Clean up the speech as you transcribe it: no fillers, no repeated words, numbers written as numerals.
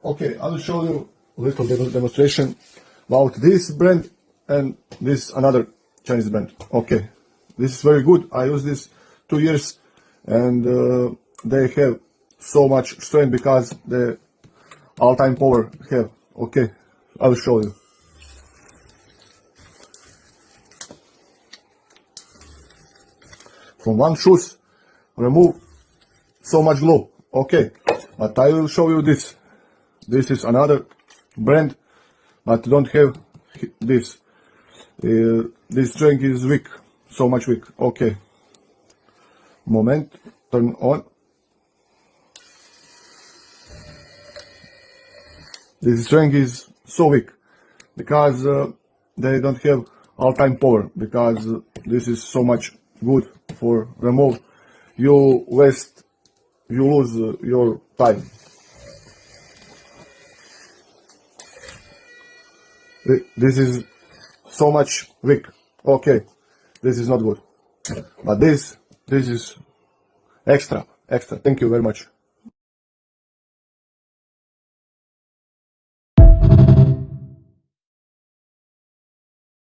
Okay, I'll show you a little demonstration about this brand and this another Chinese brand. Okay, this is very good. I use this 2 years and they have so much strength because the all-time power have. Okay, I'll show you. From one shoes, remove so much glue. Okay, but I will show you this. This is another brand, but don't have this. This strength is weak, so much weak. Okay, moment, turn on. This strength is so weak because they don't have all-time power, because this is so much good for remove. You lose your time. This is so much weak. Okay, this is not good. But this is extra. Thank you very much.